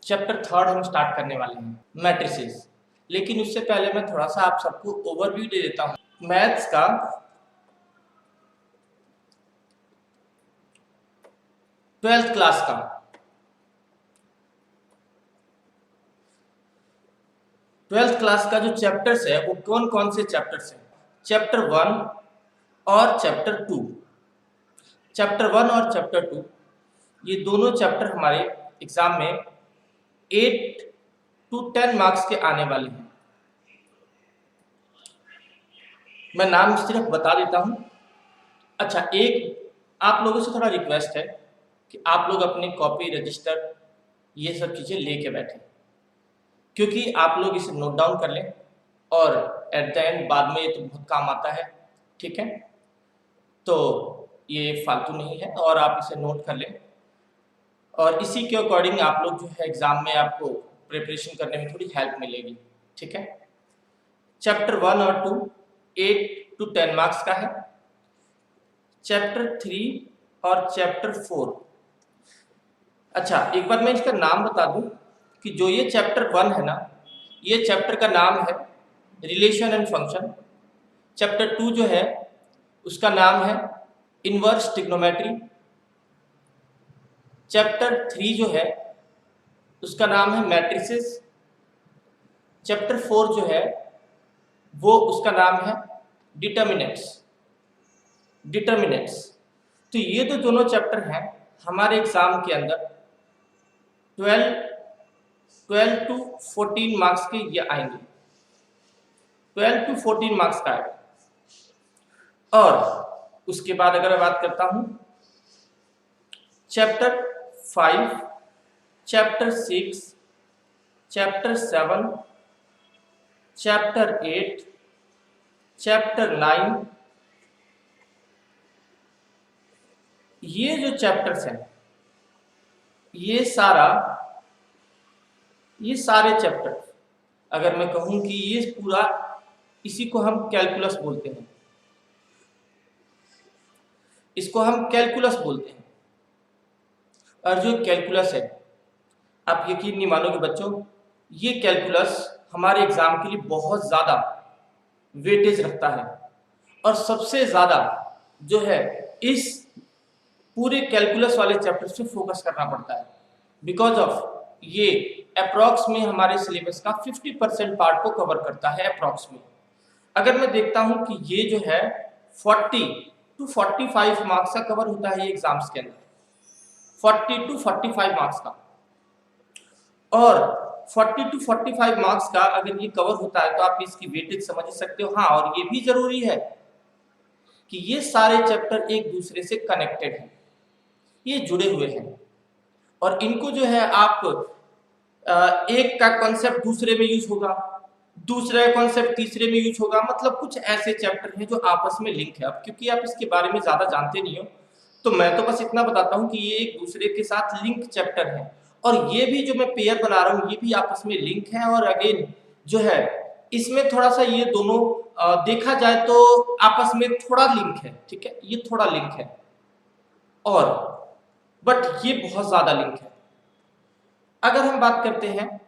Chapter third हम start करने वाले हैं, मैट्रिसेस। लेकिन उससे पहले मैं थोड़ा सा आप सबको ओवरव्यू दे देता हूं मैथ्स का। ट्वेल्थ क्लास का जो चैप्टर्स है वो कौन कौन से चैप्टर्स हैं? चैप्टर 1 और चैप्टर 2। चैप्टर 1 और चैप्टर 2 ये दोनों चैप्टर हमारे एग्जाम में 8 to 10 मार्क्स के आने वाले हैं। मैं नाम सिर्फ बता देता हूं। अच्छा, एक आप लोगों से थोड़ा रिक्वेस्ट है कि आप लोग अपने कॉपी, रजिस्टर, ये सब चीज़ें लेके बैठें, क्योंकि आप लोग इसे नोट डाउन कर लें और एट द एंड बाद में ये तो बहुत काम आता है। ठीक है, तो ये फालतू नहीं है और आप इसे नोट कर लें और इसी के अकॉर्डिंग आप लोग जो है एग्जाम में आपको प्रिपरेशन करने में थोड़ी हेल्प मिलेगी। ठीक है, चैप्टर 1 और 2 8 to 10 मार्क्स का है। चैप्टर 3 और चैप्टर 4, अच्छा एक बार मैं इसका नाम बता दूं कि जो ये चैप्टर 1 है ना, ये चैप्टर का नाम है रिलेशन एंड फंक्शन। चैप्टर 2 जो है उसका नाम है इनवर्स ट्रिग्नोमेट्री। चैप्टर 3 जो है उसका नाम है मैट्रिसेस। चैप्टर 4 जो है वो उसका नाम है डिटर्मिनेंट्स। तो ये तो दोनों चैप्टर हैं हमारे एग्जाम के अंदर 12 to 14 मार्क्स के ये आएंगे। 12 to 14 मार्क्स का आएगा। और उसके बाद अगर मैं बात करता हूं chapter 5, chapter 6, chapter 7, chapter 8, chapter 9, ये जो चैप्टर्स हैं ये सारे चैप्टर, अगर मैं कहूं कि ये पूरा, इसी को हम कैलकुलस बोलते हैं, और जो कैलकुलस है, आप यकीन नहीं मानोगे बच्चों, ये कैलकुलस हमारे एग्जाम के लिए बहुत ज़्यादा वेटेज रखता है और सबसे ज़्यादा जो है इस पूरे कैलकुलस वाले चैप्टर से फोकस करना पड़ता है, बिकॉज ऑफ ये अप्रॉक्स में हमारे सिलेबस का 50% पार्ट को कवर करता है अप्रॉक्स में। अगर मैं देखता हूं कि ये जो है 40 to 45 मार्क्स का कवर होता है ये एग्जाम्स के अंदर, 40 to 45 मार्क्स का, और 40 to 45 मार्क्स का अगर ये कवर होता है तो आप इसकी वेटेज समझ सकते हो। हाँ, और ये भी जरूरी है कि ये सारे चैप्टर एक दूसरे से कनेक्टेड हैं, ये जुड़े हुए हैं, और इनको जो है आप एक का कॉन्सेप्ट दूसरे में यूज होगा, दूसरा कॉन्सेप्ट तीसरे में यूज होगा, मतलब कुछ ऐसे चैप्टर हैं जो आपस में लिंक है। अब क्योंकि आप इसके बारे में ज्यादा जानते नहीं हो तो मैं तो बस इतना बताता हूं कि ये एक दूसरे के साथ लिंक चैप्टर है, और ये भी जो मैं पेयर बना रहा हूं ये भी आपस में लिंक है। और अगेन जो है इसमें थोड़ा सा ये दोनों देखा जाए तो आपस में थोड़ा लिंक है। ठीक है, ये थोड़ा लिंक है, और बट ये बहुत ज्यादा लिंक है। अगर हम बात करते हैं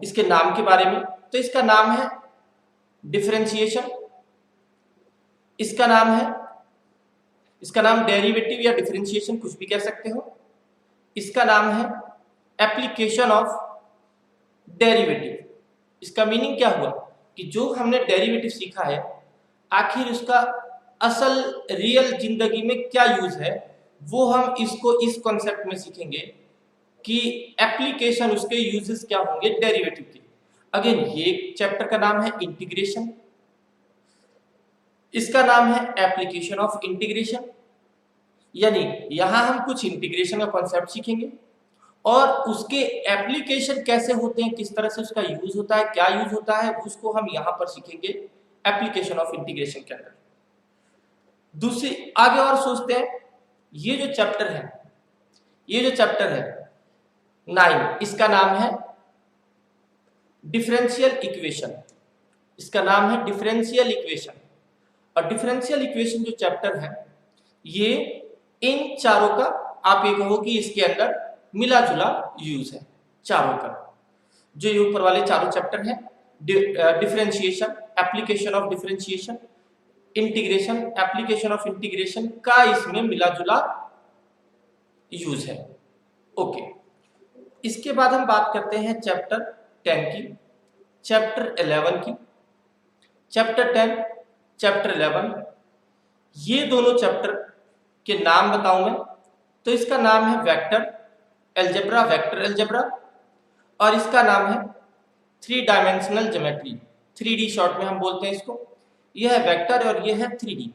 इसके नाम के बारे में तो इसका नाम है डिफरेंशिएशन, इसका नाम डेरिवेटिव या डिफरेंशिएशन कुछ भी कह सकते हो, इसका नाम है एप्लीकेशन ऑफ डेरिवेटिव। इसका मीनिंग क्या हुआ कि जो हमने डेरिवेटिव सीखा है आखिर उसका असल रियल जिंदगी में क्या यूज है, वो हम इसको इस कॉन्सेप्ट में सीखेंगे कि एप्लीकेशन, उसके यूजेस क्या होंगे डेरिवेटिव के। अगेन ये चैप्टर का नाम है इंटीग्रेशन, इसका नाम है एप्लीकेशन ऑफ इंटीग्रेशन, यानी यहां हम कुछ इंटीग्रेशन का कॉन्सेप्ट सीखेंगे और उसके एप्लीकेशन कैसे होते हैं, किस तरह से उसका यूज होता है, क्या यूज होता है, उसको हम यहां पर सीखेंगे एप्लीकेशन ऑफ इंटीग्रेशन के अंदर। दूसरी आगे और सोचते हैं, ये जो चैप्टर है 9, इसका नाम है डिफरेंशियल इक्वेशन, और डिफरेंशियल इक्वेशन जो चैप्टर है ये इन चारों का, आप ये कहो कि इसके अंदर मिला जुला यूज है चारों का। जो ये ऊपर वाले चारों चैप्टर हैं, differentiation, application of differentiation, integration, application of integration का इसमें मिला जुला यूज है। ओके, इसके बाद हम बात करते हैं चैप्टर 10 की, चैप्टर 11 की। चैप्टर 10, चैप्टर 11, ये दोनों चैप्टर के नाम बताऊं मैं तो इसका नाम है वेक्टर अलजेब्रा, वेक्टर अलजेब्रा, और इसका नाम है 3 डायमेंशनल ज्योमेट्री, 3D शॉर्ट में हम बोलते हैं इसको। यह है वेक्टर और यह है 3D।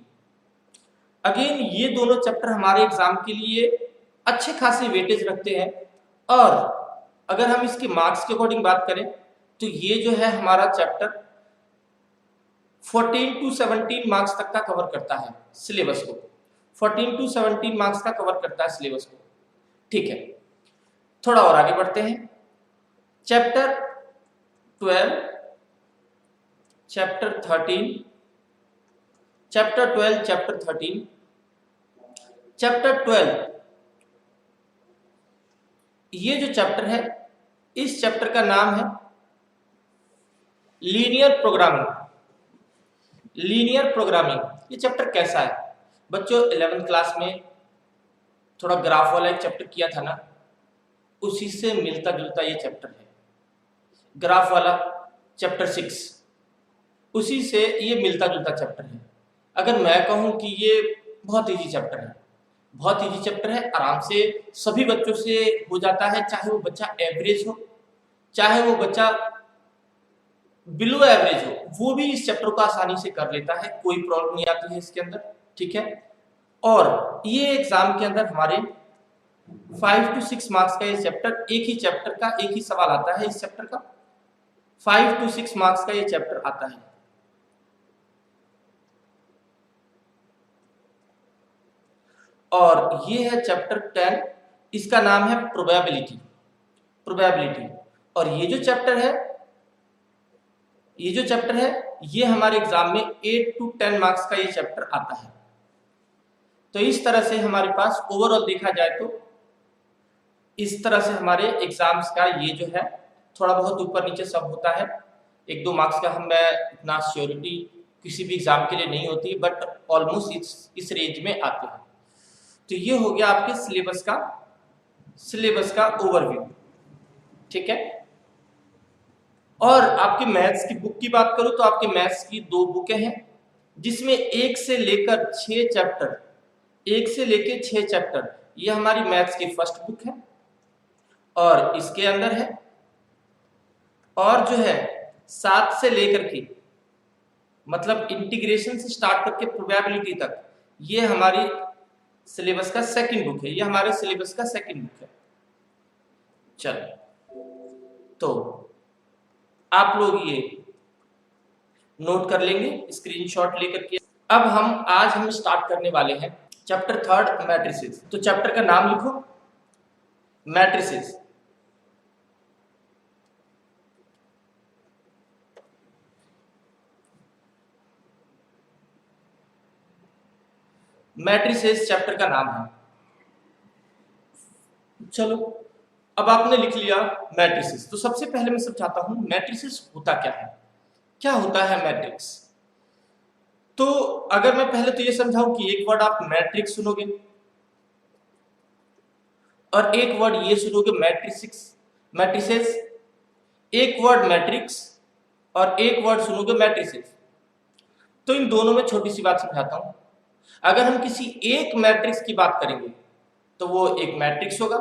अगेन ये दोनों चैप्टर हमारे एग्जाम के लिए अच्छे खासे वेटेज रखते हैं, और अगर हम इसके मार्क्स के अकॉर्डिंग बात करें तो ये जो है हमारा चैप्टर 14 to 17 मार्क्स तक का कवर करता है सिलेबस को, 14 to 17 मार्क्स का कवर करता है सिलेबस को। ठीक है, थोड़ा और आगे बढ़ते हैं। Chapter 12, chapter 13, chapter 12, chapter 13। Chapter 12 ये जो चैप्टर है, इस चैप्टर का नाम है लीनियर प्रोग्रामिंग। लीनियर प्रोग्रामिंग ये चैप्टर कैसा है बच्चों? 11th क्लास में थोड़ा ग्राफ वाला एक चैप्टर किया था ना, उसी से मिलता जुलता ये चैप्टर है। ग्राफ वाला चैप्टर 6, उसी से ये मिलता जुलता चैप्टर है। अगर मैं कहूं कि ये बहुत इजी चैप्टर है, बहुत इजी चैप्टर है, आराम से सभी बच्चों से हो जाता है, चाहे वो बच्चा एवरेज हो, चाहे वो बच्चा बिलो एवरेज हो, वो भी इस चैप्टर को आसानी से कर लेता है, कोई प्रॉब्लम नहीं आती है इसके अंदर। ठीक है, और ये एग्जाम के अंदर हमारे 5 to 6 मार्क्स का ये चैप्टर, एक ही चैप्टर का एक ही सवाल आता है इस चैप्टर का, 5 to 6 मार्क्स का ये चैप्टर आता है। और ये है चैप्टर 10, इसका नाम है प्रोबेबिलिटी। प्रोबेबिलिटी, और ये जो चैप्टर है, ये जो चैप्टर है ये हमारे एग्जाम में 8 to 10 मार्क्स का ये चैप्टर आता है। तो इस तरह से हमारे पास ओवरऑल देखा जाए तो इस तरह से हमारे एग्जाम्स का ये जो है थोड़ा बहुत ऊपर नीचे सब होता है। 1-2 मार्क्स का हम इतना श्योरिटी किसी भी एग्जाम के लिए नहीं होती, बट ऑलमोस्ट इस रेंज में आते हैं। तो ये हो गया आपके सिलेबस का ओवरव्यू। ठीक है, और आपके मैथ्स की बुक की बात करूं तो आपके मैथ्स की 2 बुकें हैं, जिसमें 1 से लेकर 6 चैप्टर, 1 से लेकर 6 चैप्टर ये हमारी मैथ्स की फर्स्ट बुक है और इसके अंदर है, और जो है 7 से लेकर के मतलब इंटीग्रेशन से स्टार्ट करके प्रोबेबिलिटी तक ये हमारी सिलेबस का सेकंड बुक है, ये हमारे सिलेबस का सेकंड बुक है। चलो, तो आप लोग ये नोट कर लेंगे स्क्रीनशॉट लेकर के। अब आज हम स्टार्ट करने वाले हैं चैप्टर 3 मैट्रिसेस। तो चैप्टर का नाम लिखो, मैट्रिसेस। मैट्रिसेस चैप्टर का नाम है। चलो, अब आपने लिख लिया मैट्रिसेस, तो सबसे पहले मैं समझाता हूं मैट्रिसेस होता क्या है, क्या होता है मैट्रिक्स। तो अगर मैं पहले तो ये समझाऊं कि एक वर्ड आप मैट्रिक्स सुनोगे और एक वर्ड ये सुनोगे मैट्रिसेस, एक वर्ड मैट्रिक्स और एक वर्ड सुनोगे मैट्रिसेस। तो इन दोनों में छोटी सी बात समझाता हूं। अगर हम किसी एक मैट्रिक्स की बात करेंगे तो वो एक मैट्रिक्स होगा,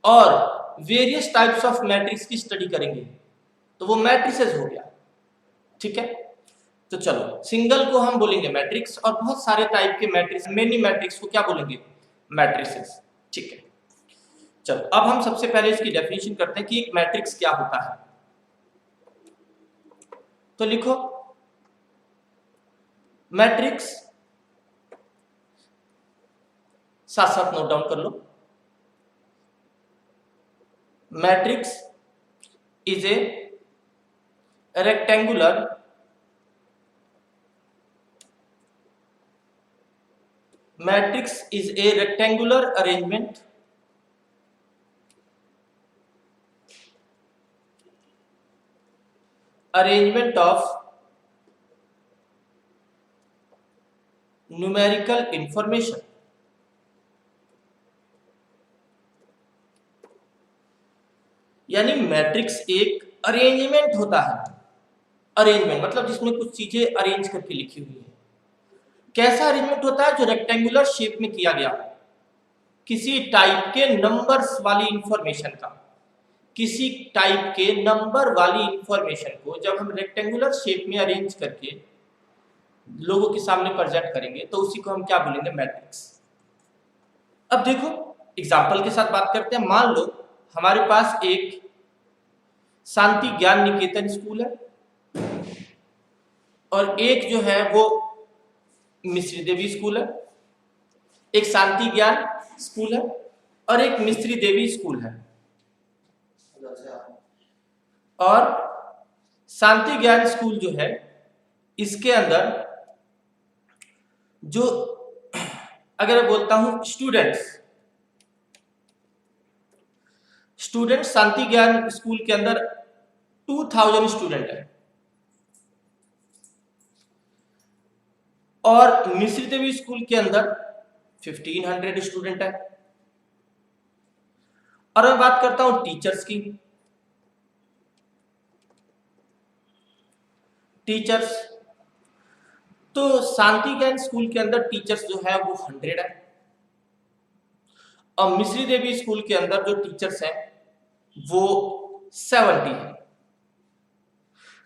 और वेरियस टाइप्स ऑफ मैट्रिक्स की स्टडी करेंगे तो वो मैट्रिसेस हो गया। ठीक है, तो चलो, सिंगल को हम बोलेंगे मैट्रिक्स और बहुत सारे टाइप के मैट्रिक्स, मेनी मैट्रिक्स को क्या बोलेंगे? मैट्रिसेस। ठीक है, चलो अब हम सबसे पहले इसकी डेफिनेशन करते हैं कि एक मैट्रिक्स क्या होता है। तो लिखो, मैट्रिक्स, साथ साथ नोट डाउन कर लो। Matrix is a rectangular matrix is a rectangular arrangement arrangement of numerical information. यानी मैट्रिक्स एक अरेंजमेंट होता है। अरेंजमेंट मतलब जिसमें कुछ चीजें अरेंज करके लिखी हुई है। कैसा अरेंजमेंट होता है? जो रेक्टेंगुलर शेप में किया गया है, किसी टाइप के नंबर्स वाली इंफॉर्मेशन का, किसी टाइप के नंबर वाली इंफॉर्मेशन को जब हम रेक्टेंगुलर शेप में अरेंज करके लोगों के सामने प्रेजेंट करेंगे तो उसी को हम क्या बोलेंगे? मैट्रिक्स। अब देखो एग्जाम्पल के साथ बात करते हैं। मान लो हमारे पास एक शांति ज्ञान निकेतन स्कूल है और एक जो है वो मिश्री देवी स्कूल है। एक शांति ज्ञान स्कूल है और एक मिश्री देवी स्कूल है। और शांति ज्ञान स्कूल जो है इसके अंदर जो अगर मैं बोलता हूं स्टूडेंट शांति ज्ञान स्कूल के अंदर 2000 स्टूडेंट है और मिश्री देवी स्कूल के अंदर 1500 स्टूडेंट है। और मैं बात करता हूं टीचर्स की। टीचर्स तो शांति ज्ञान स्कूल के अंदर टीचर्स जो है वो 100 है और मिश्री देवी स्कूल के अंदर जो टीचर्स हैं वो 70 है।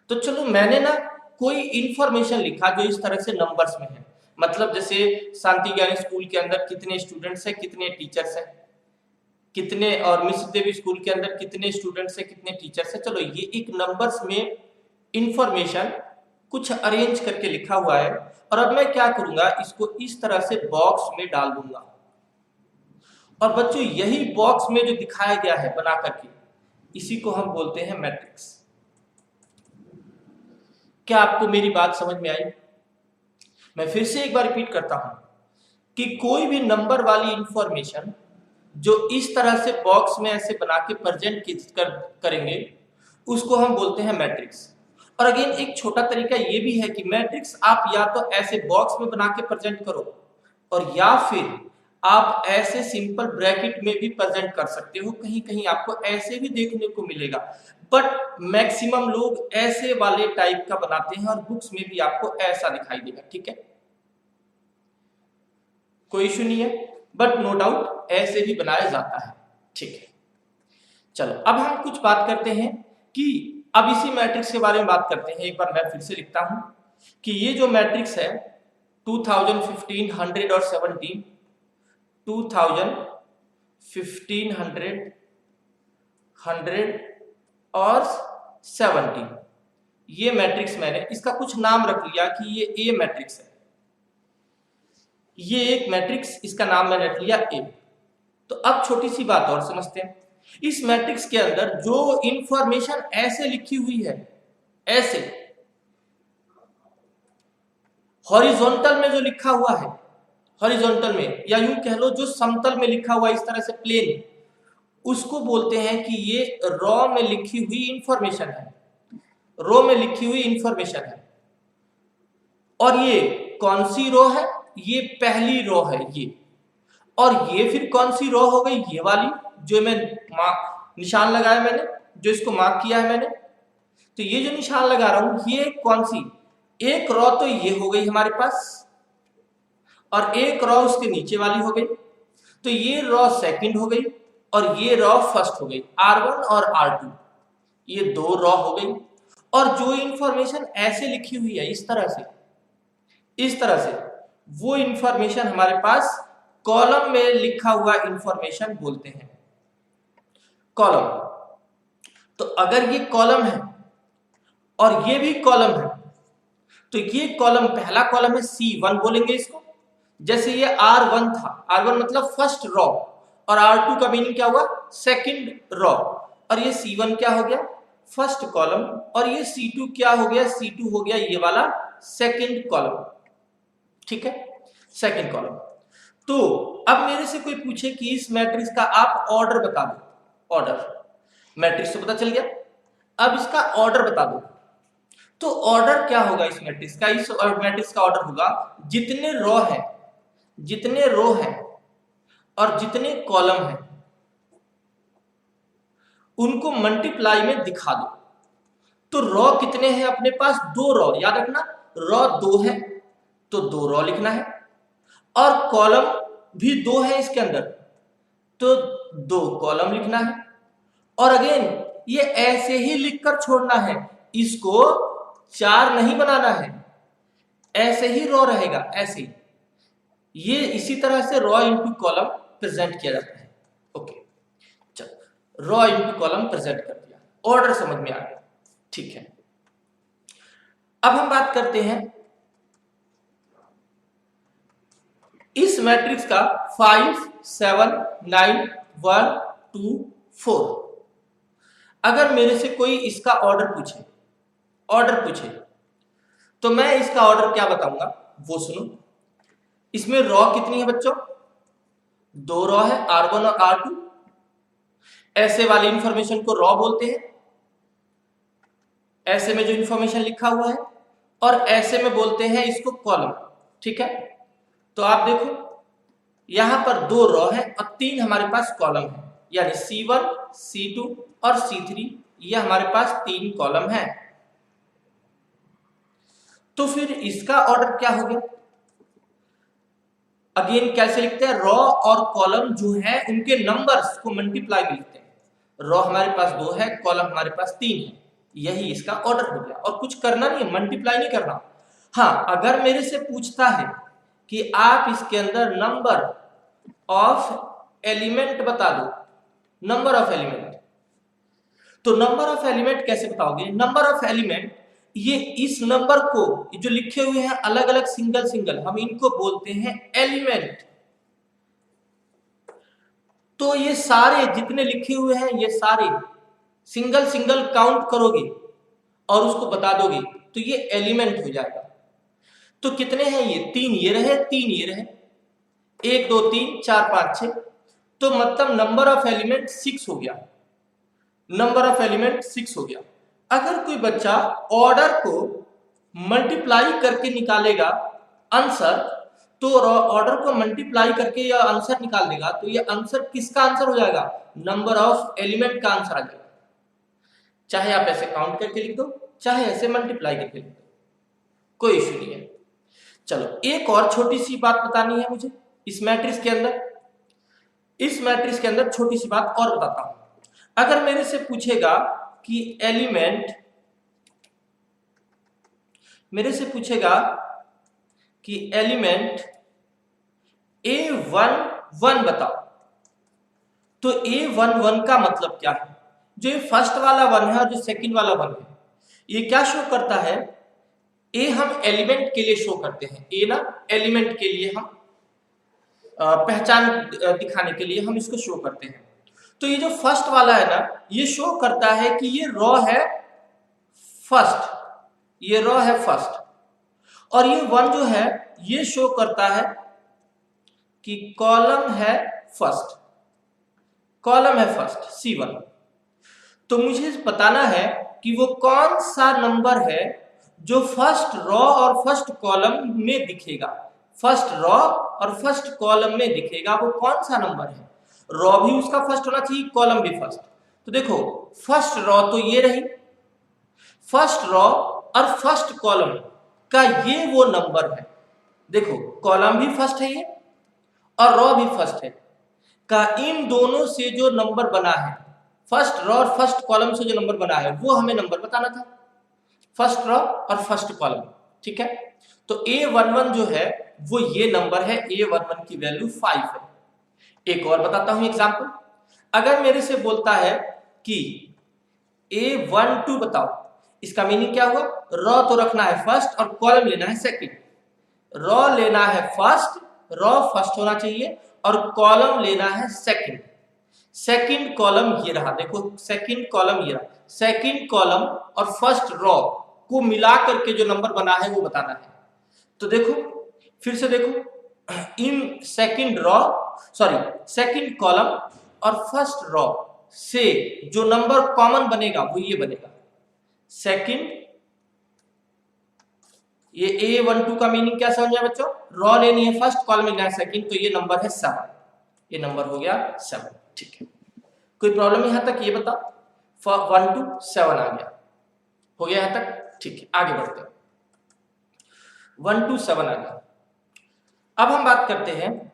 तो चलो मैंने ना कोई इंफॉर्मेशन लिखा जो इस तरह से नंबर्स में है। मतलब जैसे शांति ज्ञान स्कूल के अंदर कितने स्टूडेंट्स हैं, कितने टीचर्स हैं, कितने, और मिश्री देवी स्कूल के अंदर कितने स्टूडेंट्स हैं, कितने टीचर्स हैं। चलो ये एक नंबर्स में इंफॉर्मेशन कुछ अरेंज करके लिखा हुआ है और अब मैं क्या करूंगा, इसको इस तरह से बॉक्स में डाल दूंगा। और बच्चों यही बॉक्स में जो दिखाया गया है बना करके, इसी को हम बोलते हैं मैट्रिक्स। क्या आपको मेरी बात समझ में आई? मैं फिर से एक बार रिपीट करता हूं कि कोई भी नंबर वाली इंफॉर्मेशन जो इस तरह से बॉक्स में ऐसे बना के प्रेजेंट करेंगे उसको हम बोलते हैं मैट्रिक्स। और अगेन एक छोटा तरीका ये भी है कि मैट्रिक्स आप या तो ऐसे बॉक्स में बना के प्रेजेंट करो और या फिर आप ऐसे सिंपल ब्रैकेट में भी प्रेजेंट कर सकते हो। कहीं कहीं आपको ऐसे भी देखने को मिलेगा, बट मैक्सिमम लोग ऐसे वाले टाइप का बनाते हैं और बुक्स में भी आपको ऐसा दिखाई देगा। ठीक है, कोई इशू नहीं है, बट नो डाउट ऐसे भी बनाया जाता है। ठीक है, चलो अब हम कुछ बात करते हैं कि अब इसी मैट्रिक्स के बारे में बात करते हैं। एक बार मैं फिर से लिखता हूं कि ये जो मैट्रिक्स है 2000, 1500 और 17, 2000, 1500, 100 और 70, ये मैट्रिक्स मैंने इसका कुछ नाम रख लिया कि ये ए मैट्रिक्स है। ये एक मैट्रिक्स, इसका नाम मैंने रख लिया ए। तो अब छोटी सी बात और समझते हैं। इस मैट्रिक्स के अंदर जो इंफॉर्मेशन ऐसे लिखी हुई है, ऐसे हॉरिजॉन्टल में जो लिखा हुआ है, हॉरिजॉन्टल में या यूं कह लो जो समतल में लिखा हुआ इस तरह से प्लेन, उसको बोलते हैं कि ये रॉ में लिखी हुई इंफॉर्मेशन है। रो में लिखी हुई इंफॉर्मेशन है। और ये कौन सी रो है? ये पहली रो है ये। और ये फिर कौन सी रो हो गई? ये वाली जो मैं निशान लगाया मैंने, जो इसको मार्क किया है मैंने। तो ये जो निशान लगा रहा हूं ये कौन सी? एक रो तो ये हो गई हमारे पास और एक रो उसके नीचे वाली हो गई। तो ये रो सेकंड हो गई और ये रो फर्स्ट हो गई। R1 और R2 ये दो रो हो गई। और जो इंफॉर्मेशन ऐसे लिखी हुई है इस तरह से वो इंफॉर्मेशन हमारे पास कॉलम में लिखा हुआ इंफॉर्मेशन बोलते हैं। कॉलम। तो अगर ये कॉलम है और ये भी कॉलम है तो ये कॉलम, पहला कॉलम है C1 बोलेंगे इसको। जैसे ये R1 था, R1 मतलब फर्स्ट रो, और R2 का मीनिंग क्या हुआ? Second row. और ये C1 क्या हो गया? First column. और ये C2 क्या हो गया? C2 हो गया ये वाला सेकंड कॉलम। ठीक है, सेकंड कॉलम। तो अब मेरे से कोई पूछे कि इस मैट्रिक्स का आप ऑर्डर बता दो। ऑर्डर, मैट्रिक्स तो पता चल गया, अब इसका ऑर्डर बता दो। तो ऑर्डर क्या होगा इस मैट्रिक्स का? इस मैट्रिक्स का ऑर्डर होगा जितने रो है और जितने कॉलम है उनको मल्टीप्लाई में दिखा दो। तो रो कितने हैं अपने पास? 2 रो, याद रखना, रो 2 है तो 2 रो लिखना है, और कॉलम भी 2 है इसके अंदर तो 2 कॉलम लिखना है। और अगेन ये ऐसे ही लिखकर छोड़ना है, इसको 4 नहीं बनाना है, ऐसे ही रो रहेगा, ऐसे ही। ये इसी तरह से रो इंटू कॉलम प्रेजेंट किया जाता है। ओके, चलो रो इंटू कॉलम प्रेजेंट कर दिया, ऑर्डर समझ में आ गया, ठीक है। अब हम बात करते हैं इस मैट्रिक्स का 5 7 9 1 2 4। अगर मेरे से कोई इसका ऑर्डर पूछे तो मैं इसका ऑर्डर क्या बताऊंगा वो सुनो। इसमें रो कितनी है बच्चों? 2 रो है, R1 और R2। ऐसे वाली इंफॉर्मेशन को रो बोलते हैं, ऐसे में जो इंफॉर्मेशन लिखा हुआ है, और ऐसे में बोलते हैं इसको कॉलम, ठीक है। तो आप देखो यहां पर 2 रो है और 3 हमारे पास कॉलम है, यानी C1 C2 और C3, ये हमारे पास 3 कॉलम है। तो फिर इसका ऑर्डर क्या हो गया? अगेन कैसे लिखते हैं? रो और कॉलम जो है उनके नंबर्स को मल्टीप्लाई में लिखते हैं। रो हमारे पास 2 है, कॉलम हमारे पास 3 है, यही इसका ऑर्डर हो गया। और कुछ करना नहीं है, मल्टीप्लाई नहीं करना। हाँ, अगर मेरे से पूछता है कि आप इसके अंदर नंबर ऑफ एलिमेंट बता दो, नंबर ऑफ एलिमेंट, तो नंबर ऑफ एलिमेंट कैसे बताओगे? नंबर ऑफ एलिमेंट, ये इस नंबर को जो लिखे हुए हैं अलग अलग सिंगल, हम इनको बोलते हैं एलिमेंट। तो ये सारे जितने लिखे हुए हैं, ये सारे सिंगल काउंट करोगे और उसको बता दोगे तो ये एलिमेंट हो जाएगा। तो कितने हैं ये? 3 ये रहे, 3 ये रहे, 1 2 3 4 5 6, तो मतलब नंबर ऑफ एलिमेंट 6 हो गया। नंबर ऑफ एलिमेंट 6 हो गया। अगर कोई बच्चा ऑर्डर को मल्टीप्लाई करके निकालेगा आंसर, तो ऑर्डर को मल्टीप्लाई करके या आंसर निकाल देगा, तो ये आंसर किसका आंसर हो जाएगा? नंबर ऑफ एलिमेंट का आंसर आ जाएगा। चाहे आप ऐसे काउंट करके लिख दो, चाहे ऐसे मल्टीप्लाई करके लिख दो, कोई इश्यू नहीं है। चलो एक और छोटी सी बात बतानी है मुझे इस मैट्रिक्स के अंदर। इस मैट्रिक्स के अंदर छोटी सी बात और बताता हूं। अगर मेरे से पूछेगा कि एलिमेंट, मेरे से पूछेगा कि एलिमेंट A11 बताओ, तो A11 का मतलब क्या है? जो ये फर्स्ट वाला 1 है और जो सेकंड वाला 1 है, ये क्या शो करता है? ए हम एलिमेंट के लिए शो करते हैं, ए ना एलिमेंट के लिए हम पहचान दिखाने के लिए हम इसको शो करते हैं। तो ये जो फर्स्ट वाला है ना, ये शो करता है कि ये रो है फर्स्ट, ये रो है फर्स्ट, और ये 1 जो है ये शो करता है कि कॉलम है फर्स्ट, कॉलम है फर्स्ट C1। तो मुझे बताना है कि वो कौन सा नंबर है जो फर्स्ट रो और फर्स्ट कॉलम में दिखेगा, फर्स्ट रो और फर्स्ट कॉलम में दिखेगा, वो कौन सा नंबर है? रो भी उसका फर्स्ट होना चाहिए, कॉलम भी फर्स्ट। तो देखो फर्स्ट रो तो ये रही, फर्स्ट रो और फर्स्ट कॉलम का ये वो नंबर है। देखो कॉलम भी फर्स्ट है ये और रो भी फर्स्ट है, का इन दोनों से जो नंबर बना है, फर्स्ट रो और फर्स्ट कॉलम से जो नंबर बना है, वो हमें नंबर बताना था, फर्स्ट रो और फर्स्ट कॉलम, ठीक है। तो A11 जो है वो ये नंबर है, A11 की वैल्यू 5 है। एक और बताता हूं एग्जांपल। अगर मेरे से बोलता है कि A12 बताओ, इसका मीनिंग क्या हुआ? रो तो रखना है फर्स्ट और कॉलम लेना है सेकंड। रो लेना है फर्स्ट, रो फर्स्ट होना चाहिए, और कॉलम लेना है सेकंड। सेकंड कॉलम ये रहा, देखो सेकंड कॉलम ये रहा, सेकंड कॉलम और फर्स्ट रो को मिला करके जो नंबर बना है वो बताना है। तो देखो फिर से देखो, in second row, sorry second column और फर्स्ट रो से जो नंबर कॉमन बनेगा वो ये बनेगा, सेकंड ये A12 का मीनिंग क्या समझ में बच्चों? रॉ लेनी है फर्स्ट, कॉलम लेना है सेकंड, तो ये नंबर है 7, ये नंबर हो गया 7। ठीक है, कोई प्रॉब्लम यहां तक? ये बता 1 to 7 आ गया, हो गया यहां तक? ठीक है, आगे बढ़ते हैं। 1 to 7 आ गया। अब हम बात करते हैं,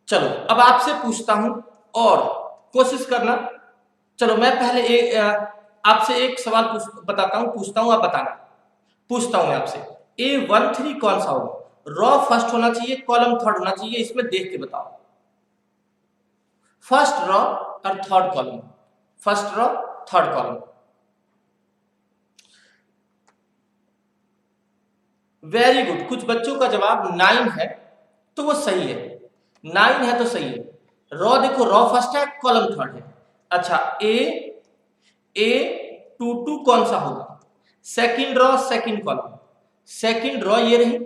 चलो अब आपसे पूछता हूं और कोशिश करना। चलो मैं पहले आपसे एक सवाल बताता हूं, पूछता हूं, आप बताना। पूछता हूं मैं आपसे, A13 कौन सा होगा? रॉ फर्स्ट होना चाहिए, कॉलम थर्ड होना चाहिए, इसमें देख के बताओ। फर्स्ट रॉ और third column, first raw third column. Very good, कुछ बच्चों का जवाब 9 है, तो वो सही है। 9 है तो सही है। रॉ देखो, रॉ फर्स्ट है, कॉलम थर्ड है। अच्छा, A22 कौन सा होगा? Second raw second column, second raw ये रही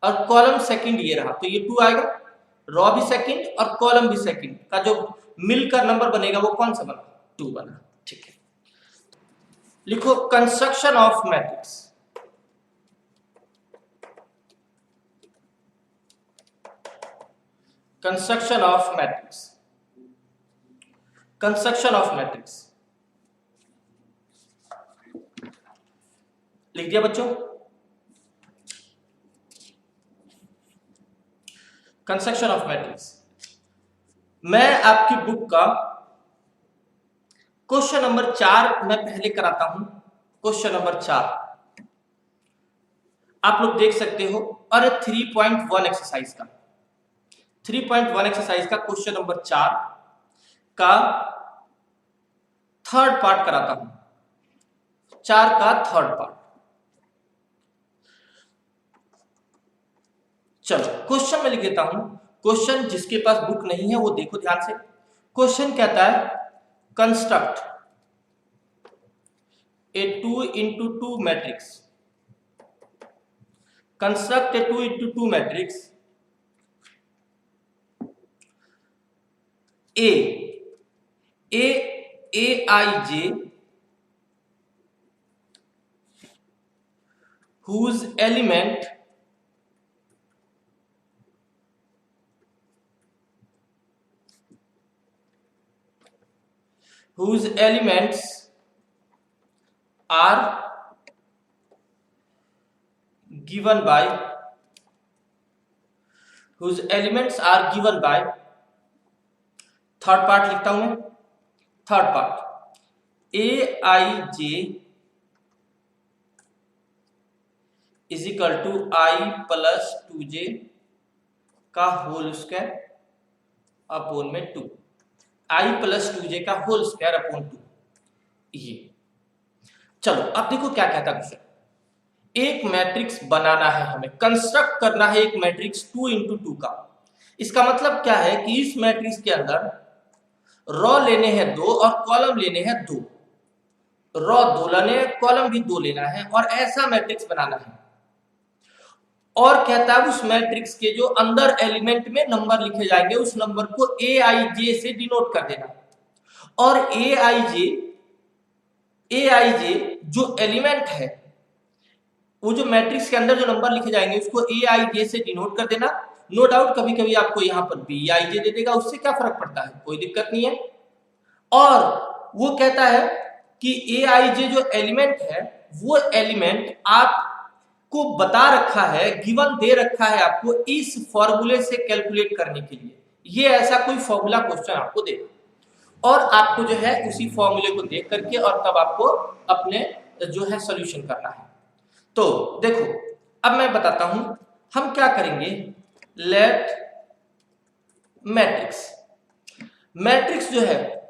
और कॉलम सेकंड ये रहा, तो ये 2 आएगा। रॉ भी सेकंड और कॉलम भी सेकंड का जो मिलकर नंबर बनेगा वो कौन सा बना? 2 बना। ठीक है, लिखो construction of matrix. Construction of matrix, construction of matrix लिख दिया बच्चों? कंस्ट्रक्शन ऑफ मैट्रिक्स, मैं आपकी बुक का क्वेश्चन नंबर 4 मैं पहले कराता हूं। क्वेश्चन नंबर 4 आप लोग देख सकते हो, और 3.1 एक्सरसाइज का, 3.1 एक्सरसाइज का क्वेश्चन नंबर 4 का थर्ड पार्ट कराता हूं, 4 का थर्ड पार्ट। चलो क्वेश्चन में लिख देता हूं। क्वेश्चन जिसके पास बुक नहीं है वो देखो ध्यान से। क्वेश्चन कहता है construct a 2 into 2 matrix, construct a 2 into 2 matrix Aij whose element whose elements are given by third part लिखता हूं मैं। Third part Aij is equal to I plus 2j का होल स्क्वायर अपॉन में 2, I plus 2j का whole square upon 2। ये चलो अब देखो क्या कहता है क्वेश्चन। एक मैट्रिक्स बनाना है हमें, कंस्ट्रक्ट करना है एक मैट्रिक्स 2 into 2 का। इसका मतलब क्या है कि इस मैट्रिक्स के अंदर रॉ लेने हैं 2 और कॉलम लेने हैं 2, रॉ 2 लेने हैं, कॉलम भी 2 लेना है, और ऐसा मैट्रिक्स बनाना है। और कहता है उस मैट्रिक्स के जो अंदर एलिमेंट में नंबर लिखे जाएंगे उस नंबर को Aij से डिनोट कर देना। और Aij जो एलिमेंट है, वो जो मैट्रिक्स के अंदर जो नंबर लिखे जाएंगे उसको Aij से डिनोट कर देना। नो डाउट कभी कभी आपको यहाँ पर Bij दे देगा, उससे क्या फर्क पड़ता है, कोई दिक्कत नहीं है। और वो कहता है कि Aij जो एलिमेंट है वो एलिमेंट आपको बता रखा है, गिवन दे रखा है आपको इस फॉर्मूले से कैलकुलेट करने के लिए। ये ऐसा कोई फॉर्मूला क्वेश्चन आपको देगा और आपको जो है उसी फॉर्मूले को देख करके और तब आपको अपने जो है सॉल्यूशन करना है। तो देखो अब मैं बताता हूं हम क्या करेंगे। लेट मैट्रिक्स जो है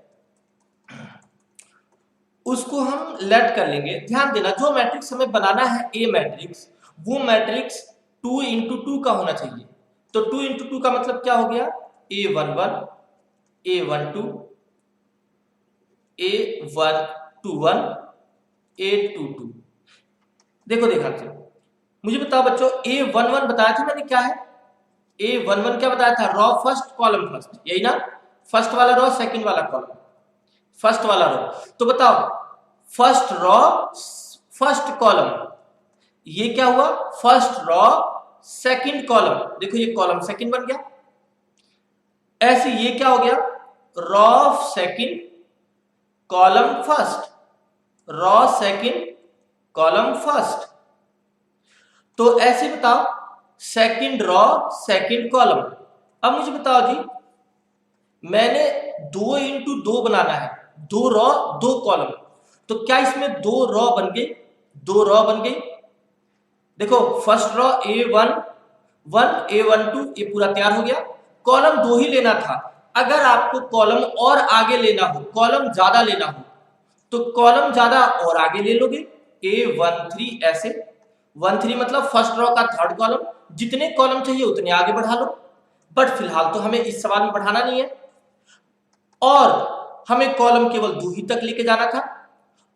उसको हम लेट कर लेंगे। ध्यान देना जो मैट्रिक्स हमें बनाना है ए मैट्रिक्स, वो मैट्रिक्स 2 into 2 का होना चाहिए। तो 2 into 2 का मतलब क्या हो गया? A11 A12 A121 A22। देखो देखा मुझे बताओ बच्चों, A11 बताया था मैंने क्या है? A11 क्या बताया था? रॉ फर्स्ट कॉलम फर्स्ट, यही ना? फर्स्ट वाला रॉ सेकंड वाला कॉलम, फर्स्ट वाला रॉ। तो बताओ फर्स्ट फर्स्ट कॉलम, ये क्या हुआ, फर्स्ट रॉ सेकंड कॉलम, देखो ये कॉलम सेकंड बन गया। ऐसे ये क्या हो गया, raw second column first, raw second column first. तो ऐसे बताओ सेकंड रॉ सेकंड कॉलम। अब मुझे बताओ जी, मैंने 2 इंटू 2 बनाना है, 2 रॉ 2 कॉलम, तो क्या इसमें 2 रॉ बन गई, 2 रॉ बन गई। देखो फर्स्ट रॉ A1 1 A12 ये पूरा तैयार हो गया। कॉलम 2 ही लेना था, अगर आपको कॉलम और आगे लेना हो, कॉलम ज्यादा लेना हो, तो कॉलम ज्यादा और आगे ले लोगे, A13 ऐसे 13 मतलब फर्स्ट रॉ का थर्ड कॉलम, जितने कॉलम चाहिए उतने आगे बढ़ा लो। बट फिलहाल तो हमें इस सवाल में बढ़ाना नहीं है, और हमें कॉलम केवल 2 ही तक लेके जाना था।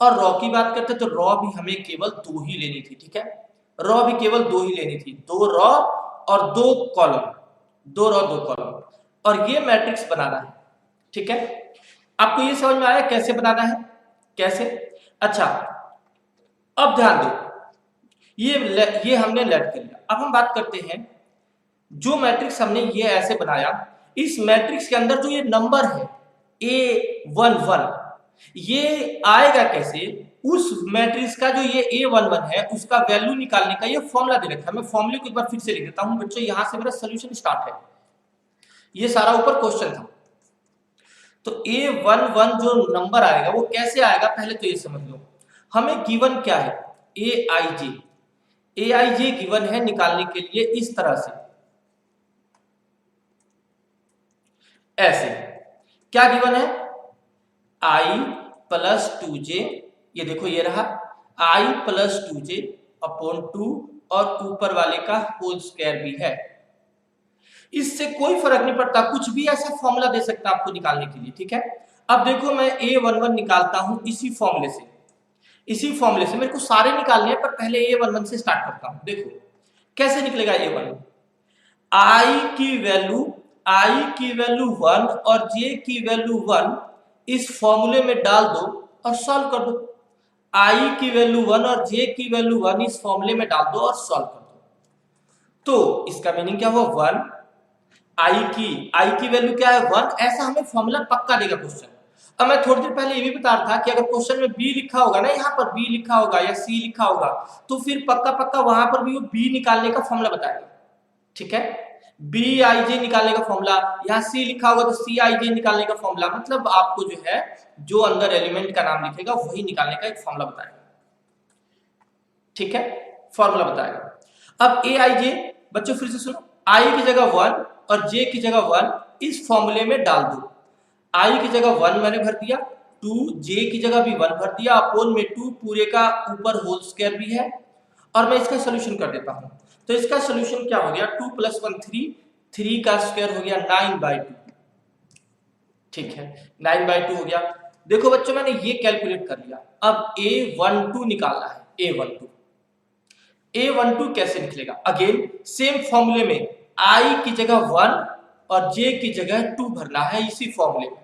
और रॉ की बात करते तो रॉ भी हमें केवल 2 ही लेनी थी, ठीक है, रॉ भी केवल 2 ही लेनी थी, 2 रॉ और 2 कॉलम, 2 रॉ 2 कॉलम, और ये मैट्रिक्स बनाना है, ठीक है। आपको ये समझ में आया कैसे बनाना है, कैसे। अच्छा अब ध्यान दो, ये हमने लेट कर लिया। अब हम बात करते हैं, जो मैट्रिक्स हमने ये ऐसे बनाया, इस मैट्रिक्स के अंदर जो ये नंबर है A11, ये आएगा कैसे, उस मैट्रिक्स का जो ये A11 है उसका वैल्यू निकालने का ये फॉर्मूला दे रखा है। मैं फॉर्मूले को एक बार फिर से लिख देता हूं बच्चों, यहां से मेरा सोल्यूशन स्टार्ट है, ये सारा ऊपर क्वेश्चन था। तो A11 जो नंबर आएगा वो कैसे आएगा, पहले तो ये समझ लो। हमें गिवन क्या है, AIJ गिवन है निकालने के लिए इस तरह से, ऐसे क्या गिवन है, I प्लस 2J, ये देखो ये रहा I प्लस 2J अपॉन 2, और ऊपर वाले का होल स्क्वायर भी है। इससे कोई फर्क नहीं पड़ता, कुछ भी ऐसा फॉर्मूला दे सकता आपको निकालने के लिए, ठीक है। अब देखो मैं A11 निकालता हूं इसी फॉर्मूले से, इसी फॉर्मूले से मेरे को सारे निकालने हैं, पर पहले A11 से स्टार्ट करता हूं। देखो कैसे निकलेगा A11, I की वैल्यू 1 और J की वैल्यू 1 इस फॉर्मूले में डाल दो और सॉल्व कर दो। I की वैल्यू 1 और J की वैल्यू 1 इस फॉर्मूले में डाल दो और सॉल्व कर दो। तो इसका मीनिंग क्या हुआ, 1 I की वैल्यू क्या है 1, ऐसा हमें फॉर्मूला पक्का देगा क्वेश्चन। अब मैं थोड़ी देर पहले ये भी बता रहा था कि अगर क्वेश्चन में B लिखा होगा ना, यहाँ पर B लिखा होगा या C लिखा होगा, तो फिर पक्का वहां पर भी वो B निकालने का फॉर्मूला बताएगा, ठीक है। BIJ निकालने का फॉर्मूला, यहाँ C लिखा होगा तो CIJ निकालने का फॉर्मूला, मतलब आपको जो है जो अंदर एलिमेंट का नाम लिखेगा वही निकालने का एक फॉर्मूला बताएगा, ठीक है, फॉर्मूला बताएगा। अब AIJ बच्चों फिर से सुनो, I की जगह 1 और J की जगह 1 इस फॉर्मूले में डाल दो। I की जगह 1 मैंने भर दिया, 2 J की जगह भी 1 भर दिया, अपोन में 2 पूरे का ऊपर होल स्क्वायर भी है, और मैं इसका सोल्यूशन कर देता हूं। तो इसका सोल्यूशन क्या हो गया, 2 + 1 3, 3 का स्क्वायर हो गया 9/2, ठीक है, 9/2 हो गया। देखो बच्चों मैंने ये कैलकुलेट कर लिया। अब A12 निकालना है, A12 कैसे निकलेगा, अगेन सेम फॉर्मूले में I की जगह 1 और J की जगह 2 भरना है इसी फॉर्मूले में,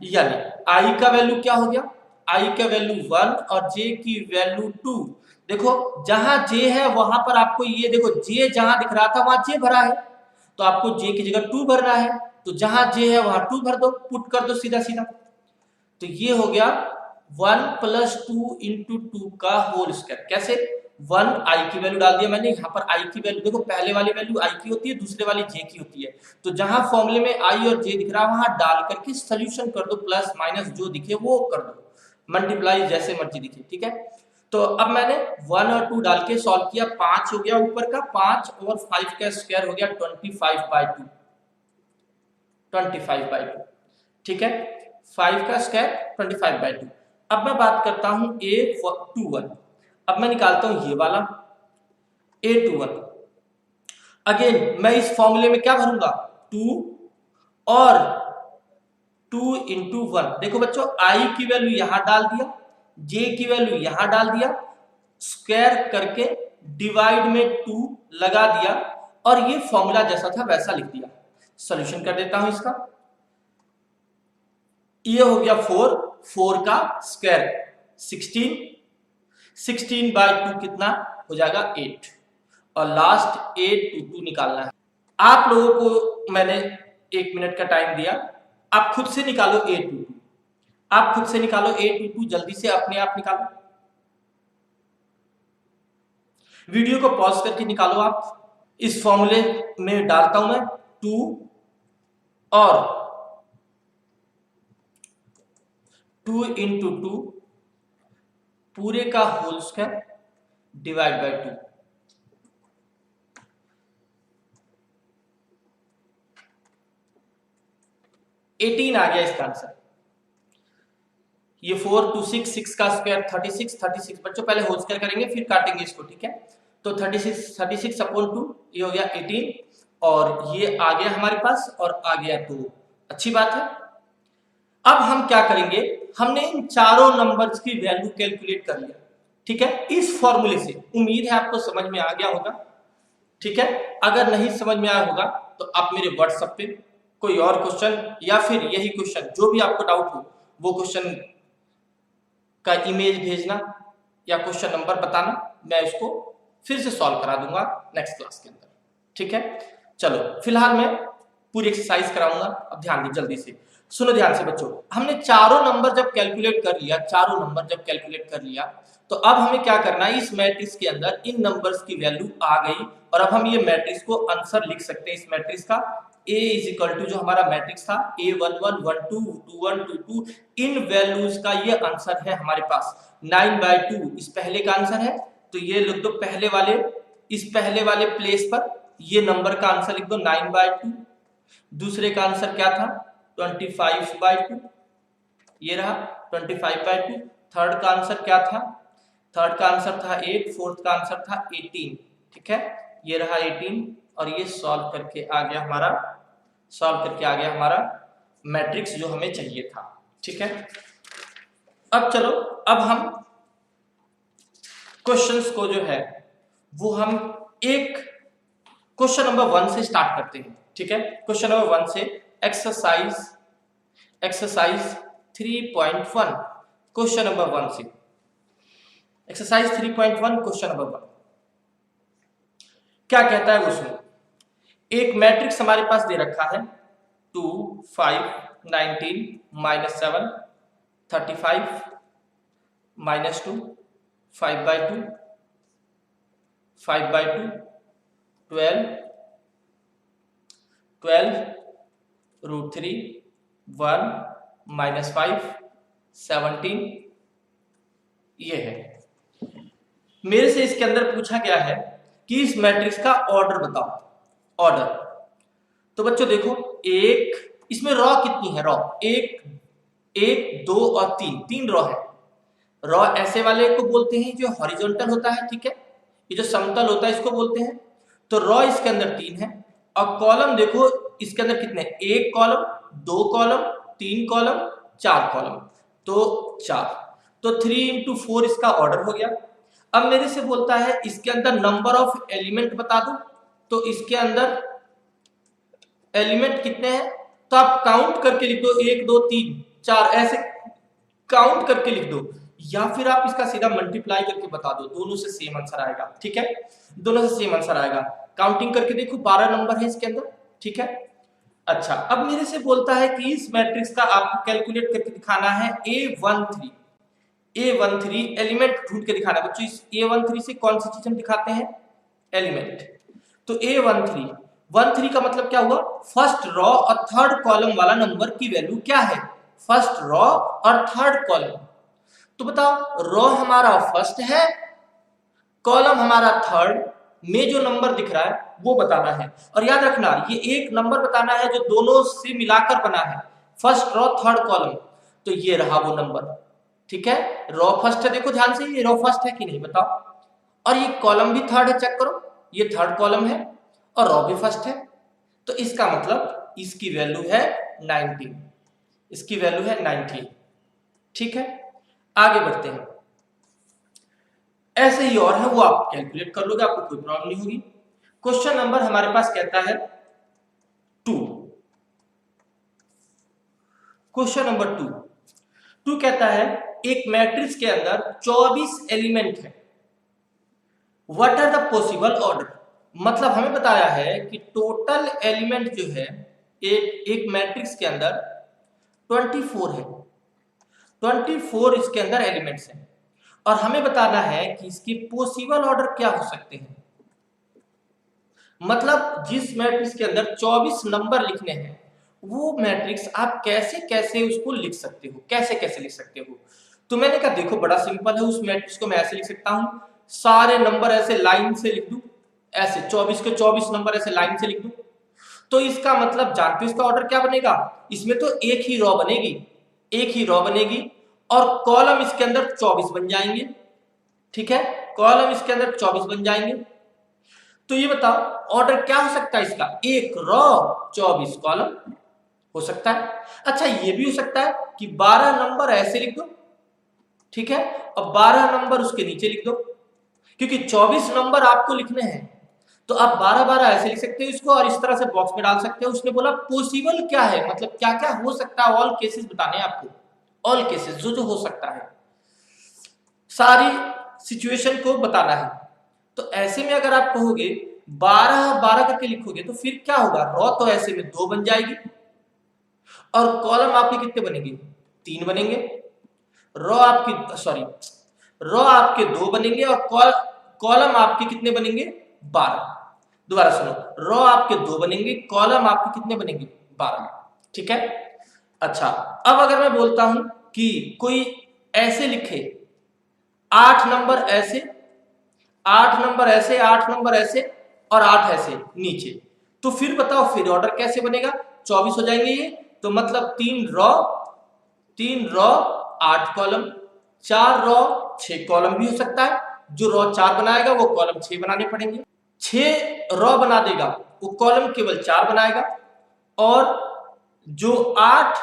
यानी I का वैल्यू क्या हो गया, I का वैल्यू 1 और J की वैल्यू 2। देखो जहां J है वहां पर आपको ये देखो J जहां दिख रहा था वहां J भरा है, तो आपको J की जगह 2 भरना है, तो जहां J है वहां 2 भर दो, पुट कर दो सीधा सीधा। तो ये हो गया 1 + 2 × 2 का होल स्क्वायर। कैसे, 1 I की वैल्यू डाल दिया मैंने, यहाँ पर I की वैल्यू देखो, पहले वाली वैल्यू I की होती है, दूसरे वाली J की होती है, तो जहां फॉर्मूले में I और J दिख रहा है वहां डाल करके सोल्यूशन कर दो, प्लस माइनस जो दिखे वो कर दो, मल्टीप्लाई जैसे मर्जी दिखे, ठीक है। तो अब मैंने 1 और 2 डाल के सॉल्व किया, 5 हो गया ऊपर का, 5 और 5 का स्क्वायर हो गया 25/2, 25/2, ठीक है, 5 का स्क्वायर 25/2। अब मैं बात करता हूं A21, अब मैं निकालता हूं ये वाला A21। अगेन मैं इस फॉर्मूले में क्या भरूंगा, 2 और 2 × 1। देखो बच्चों I की वैल्यू यहां डाल दिया, J की वैल्यू यहां डाल दिया, स्क्वायर करके डिवाइड में 2 लगा दिया, और ये फॉर्मूला जैसा था वैसा लिख दिया। सॉल्यूशन कर देता हूं इसका, ये हो गया 4 का स्क्वायर 16, 16/2 कितना हो जाएगा 8, और लास्ट 822 निकालना है। आप लोगों को मैंने 1 मिनट का टाइम दिया, आप खुद से निकालो 822, आप खुद से निकालो 822, जल्दी से अपने आप निकालो, वीडियो को पॉज करके निकालो। आप इस फॉर्मूले में डालता हूं मैं 2 और 2 इंटू 2 पूरे का whole square divide by 2, eighteen आ गया इसका आंसर। ये 4 2 6 6 का स्क्वायर 36 36, बच्चों पहले होल स्क्वायर करेंगे फिर काटेंगे इसको, ठीक है। तो 36 अपॉन 2 ये हो गया 18, और ये आ गया हमारे पास और आ गया, तो अच्छी बात है। अब हम क्या करेंगे, हमने इन चारों नंबर्स की वैल्यू कैलकुलेट कर लिया, ठीक है, इस फॉर्मूले से। उम्मीद है आपको समझ में आ गया होगा, ठीक है। अगर नहीं समझ में आया होगा तो आप मेरे व्हाट्सएप पे कोई और क्वेश्चन या फिर यही क्वेश्चन, जो भी आपको डाउट हो वो क्वेश्चन का इमेज भेजना या क्वेश्चन नंबर बताना, मैं उसको फिर से सॉल्व करा दूंगा नेक्स्ट क्लास के अंदर, ठीक है। चलो फिलहाल मैं पूरी एक्सरसाइज कराऊंगा, अब ध्यान दीजिए, जल्दी से सुनो ध्यान से बच्चों। हमने चारों नंबर जब कैलकुलेट कर लिया, चारों नंबर जब कैलकुलेट कर लिया, तो अब हमें क्या करना है, इस मैट्रिक्स के अंदर इन नंबर्स की वैल्यू आ गई, और अब हम ये मैट्रिक्स को आंसर लिख सकते हैं इस मैट्रिक्स का। A इज इक्वल टू जो हमारा मैट्रिक्स था A11 12 21 22, इन वैल्यूज का ये आंसर है हमारे पास 9/2, इस पहले का आंसर है। तो ये लिख दो पहले वाले, इस पहले वाले प्लेस पर ये नंबर का आंसर लिख दो 9/2। दूसरे का आंसर क्या था 25/2, ये रहा 25/2। थर्ड का आंसर क्या था, थर्ड का आंसर था 8, फोर्थ का आंसर था 18, ठीक है, ये रहा 18, और ये सॉल्व करके आ गया हमारा, सॉल्व करके आ गया हमारा मैट्रिक्स जो हमें चाहिए था, ठीक है। अब चलो, अब हम क्वेश्चंस को जो है वो हम एक क्वेश्चन नंबर 1 से स्टार्ट करते हैं, ठीक है। क्वेश्चन नंबर 1 से एक्सरसाइज 3.1, क्वेश्चन नंबर 1 से एक्सरसाइज 3.1 क्वेश्चन नंबर 1 क्या कहता है वो सुनो। एक मैट्रिक्स हमारे पास दे रखा है 2 5 19 -7 35 -2 5/2 5/2 12 12 √3 1 -5 17, ये है। मेरे से इसके अंदर पूछा गया है कि इस मैट्रिक्स का ऑर्डर बताओ, ऑर्डर। तो बच्चों देखो, एक इसमें रॉ कितनी है, रॉ 1 2 और 3 रॉ है। रॉ ऐसे वाले को बोलते हैं जो हॉरिजॉन्टल होता है, ठीक है, ये जो समतल होता है इसको बोलते हैं। तो रॉ इसके अंदर 3 है, और कॉलम देखो इसके अंदर कितने, 1 कॉलम 2 कॉलम 3 कॉलम 4 कॉलम, तो 4, तो 3 × 4 इसका ऑर्डर हो गया। अब मेरे से बोलता है इसके अंदर नंबर ऑफ एलिमेंट बता दो, तो इसके अंदर एलिमेंट कितने हैं, तो आप काउंट करके लिख दो 1 2 3 4, ऐसे काउंट करके लिख दो, या फिर आप इसका सीधा मल्टीप्लाई करके बता दो, दोनों से सेम आंसर आएगा, ठीक है, दोनों से सेम आंसर आएगा। काउंटिंग करके देखो 12 नंबर है इसके अंदर, ठीक है। अच्छा, अब मेरे से बोलता है कि इस मैट्रिक्स का आपको कैलकुलेट करके दिखाना है A13 एलिमेंट ढूंढ के दिखाना है बच्चों। इस A13 से कौन सी चीज हम दिखाते हैं, एलिमेंट। तो A13 का मतलब क्या हुआ, फर्स्ट रॉ और थर्ड कॉलम वाला नंबर की वैल्यू क्या है, फर्स्ट रॉ और थर्ड कॉलम। तो बताओ, रॉ हमारा फर्स्ट है, कॉलम हमारा थर्ड, में जो नंबर दिख रहा है वो बताना है। और याद रखना, ये एक नंबर बताना है जो दोनों से मिलाकर बना है, फर्स्ट रॉ थर्ड कॉलम। तो ये रहा वो नंबर, ठीक है। रॉ फर्स्ट है, देखो ध्यान से, ये रॉ फर्स्ट है कि नहीं बताओ, और ये कॉलम भी थर्ड है, चेक करो, ये थर्ड कॉलम है और रॉ भी फर्स्ट है। तो इसका मतलब इसकी वैल्यू है 19, इसकी वैल्यू है 19, ठीक है। आगे बढ़ते हैं, ऐसे ही और है, वो आप कैलकुलेट कर लोगे, आपको कोई प्रॉब्लम नहीं होगी। क्वेश्चन नंबर हमारे पास कहता है 2, क्वेश्चन नंबर 2 कहता है एक मैट्रिक्स के अंदर 24 एलिमेंट है, what are the possible order, मतलब हमें बताया है कि टोटल एलिमेंट जो है एक मैट्रिक्स के अंदर 24 है, 24 इसके अंदर एलिमेंट्स हैं और हमें बताना है कि इसके पॉसिबल ऑर्डर क्या हो सकते हैं। मतलब जिस मैट्रिक्स के अंदर 24 नंबर लिखने हैं वो मैट्रिक्स आप कैसे कैसे उसको लिख सकते हो, कैसे कैसे लिख सकते हो। तो मैंने कहा देखो बड़ा सिंपल है, उस मैट्रिक्स को मैं ऐसे लिख सकता हूं, सारे नंबर ऐसे लाइन से लिख दूं, ऐसे 24 के 24 नंबर ऐसे लाइन से लिख दूं। तो इसका मतलब जानते हो इसका ऑर्डर क्या बनेगा, इसमें तो एक ही रॉ बनेगी, एक ही रॉ बनेगी और कॉलम इसके अंदर 24 बन जाएंगे, ठीक है, कॉलम इसके अंदर 24 बन जाएंगे। तो ये बताओ ऑर्डर क्या हो सकता है इसका, एक रॉ 24 कॉलम हो सकता है। अच्छा ये भी हो सकता है कि 12 नंबर ऐसे लिख दो, ठीक है, और 12 नंबर उसके नीचे लिख दो, क्योंकि 24 नंबर आपको लिखने हैं तो आप 12-12 ऐसे लिख सकते हो इसको और इस तरह से बॉक्स में डाल सकते हो। उसने बोला पॉसिबल क्या है, मतलब क्या क्या हो सकता है, ऑल केसेस बताने हैं आपको, ऑल केसेस जो जो हो सकता है, सारी सिचुएशन को बताना है। तो ऐसे में अगर आप कहोगे 12-12 करके लिखोगे तो फिर क्या होगा, रॉ तो ऐसे में 2 बन जाएगी और कॉलम आपके कितने बनेंगे, 3 बनेंगे, रॉ आपके 2 बनेंगे और कॉलम आपके कितने बनेंगे, 12। दोबारा सुनो, रॉ आपके 2 बनेंगे, कॉलम आपके कितने बनेंगे, 12, ठीक है। अच्छा अब अगर मैं बोलता हूं कि कोई ऐसे लिखे 8 नंबर ऐसे, 8 नंबर ऐसे, 8 नंबर ऐसे और 8 ऐसे नीचे, तो फिर बताओ फिर ऑर्डर कैसे बनेगा, 24 हो जाएंगे ये, तो मतलब 3 रॉ 8 कॉलम, 4 रॉ 6 कॉलम भी हो सकता है, जो रॉ 4 बनाएगा वो कॉलम 6 बनाने पड़ेंगे, 6 रॉ बना देगा वो कॉलम केवल 4 बनाएगा और जो 8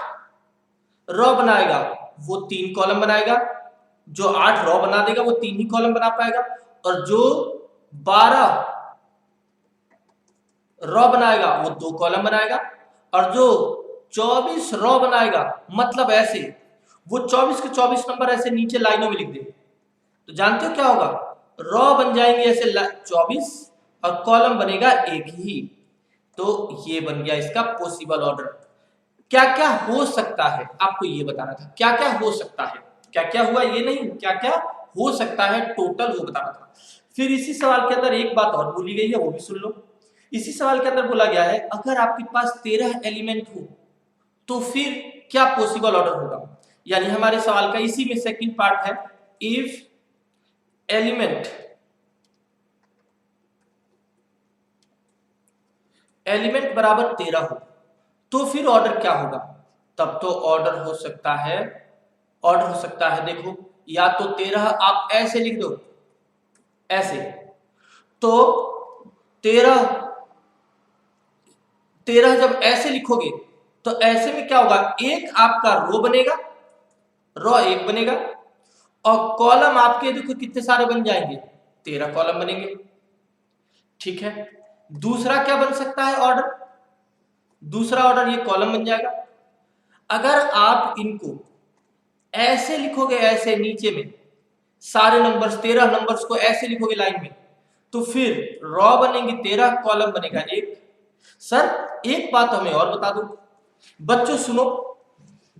रॉ बनाएगा वो 3 कॉलम बनाएगा, जो 8 रॉ बना देगा वो 3 ही कॉलम बना पाएगा और जो 12 रॉ बनाएगा वो 2 कॉलम बनाएगा और जो 24 रॉ बनाएगा, मतलब ऐसे वो 24 के 24 नंबर ऐसे नीचे लाइनों में लिख दे, तो जानते हो क्या होगा, रॉ बन जाएंगे ऐसे 24 और कॉलम बनेगा एक ही। तो ये बन गया इसका पॉसिबल ऑर्डर। क्या क्या हो सकता है आपको ये बताना था, क्या क्या हो सकता है, क्या क्या हुआ ये नहीं, क्या क्या हो सकता है टोटल वो बताना था। फिर इसी सवाल के अंदर एक बात और बोली गई है वो भी सुन लो। इसी सवाल के अंदर बोला गया है अगर आपके पास 13 एलिमेंट हो तो फिर क्या पॉसिबल ऑर्डर होगा, यानी हमारे सवाल का इसी में सेकंड पार्ट है, इफ एलिमेंट बराबर 13 हो तो फिर ऑर्डर क्या होगा। तब तो ऑर्डर हो सकता है, देखो या तो 13 आप ऐसे लिख दो, ऐसे, तो 13 जब ऐसे लिखोगे तो ऐसे में क्या होगा, एक आपका रो बनेगा, रॉ एक बनेगा और कॉलम आपके देखो कितने सारे बन जाएंगे, 13 कॉलम बनेंगे, ठीक है। दूसरा क्या बन सकता है ऑर्डर, दूसरा ऑर्डर ये कॉलम बन जाएगा। अगर आप इनको ऐसे लिखोगे, ऐसे नीचे में सारे नंबर्स 13 नंबर्स को ऐसे लिखोगे लाइन में, तो फिर रॉ बनेंगे 13, कॉलम बनेगा एक। सर एक बात हमें और बता दो, बच्चों सुनो,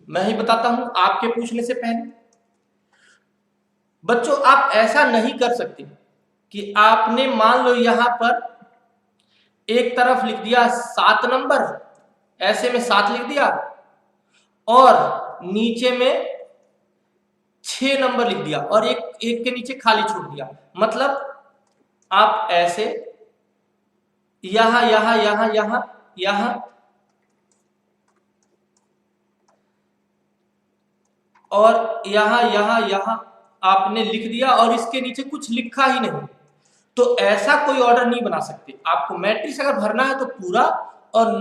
मैं ही बताता हूं आपके पूछने से पहले। बच्चों आप ऐसा नहीं कर सकते कि आपने मान लो यहां पर एक तरफ लिख दिया 7 नंबर, ऐसे में 7 लिख दिया और नीचे में 6 नंबर लिख दिया और एक के नीचे खाली छोड़ दिया। मतलब आप ऐसे यहां यहां यहां यहां यहां और यहां यहां यहां आपने लिख दिया और इसके नीचे कुछ लिखा ही नहीं, तो ऐसा कोई ऑर्डर नहीं बना सकते। आपको मैट्रिक्स अगर भरना है तो पूरा और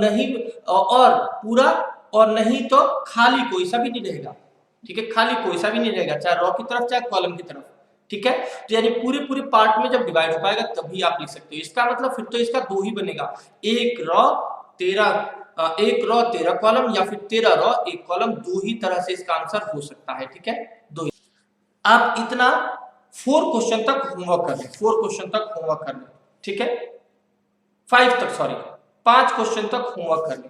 नहीं तो खाली कोई सा भी नहीं रहेगा, ठीक है, खाली कोई सा भी नहीं रहेगा, चाहे रॉ की तरफ चाहे कॉलम की तरफ, ठीक है। तो यानी पूरे पार्ट में जब डिवाइड हो पाएगा तभी आप लिख सकते हो। इसका मतलब फिर तो इसका 2 ही बनेगा, एक रॉ 13 कॉलम या फिर 13 रॉ 1 कॉलम, 2 ही तरह से इसका आंसर हो सकता है, ठीक है, 2 ही। आप इतना 4 क्वेश्चन तक होमवर्क कर लें, 4 क्वेश्चन तक होमवर्क कर लें, ठीक है, 5 तक, सॉरी 5 क्वेश्चन तक होमवर्क कर लें।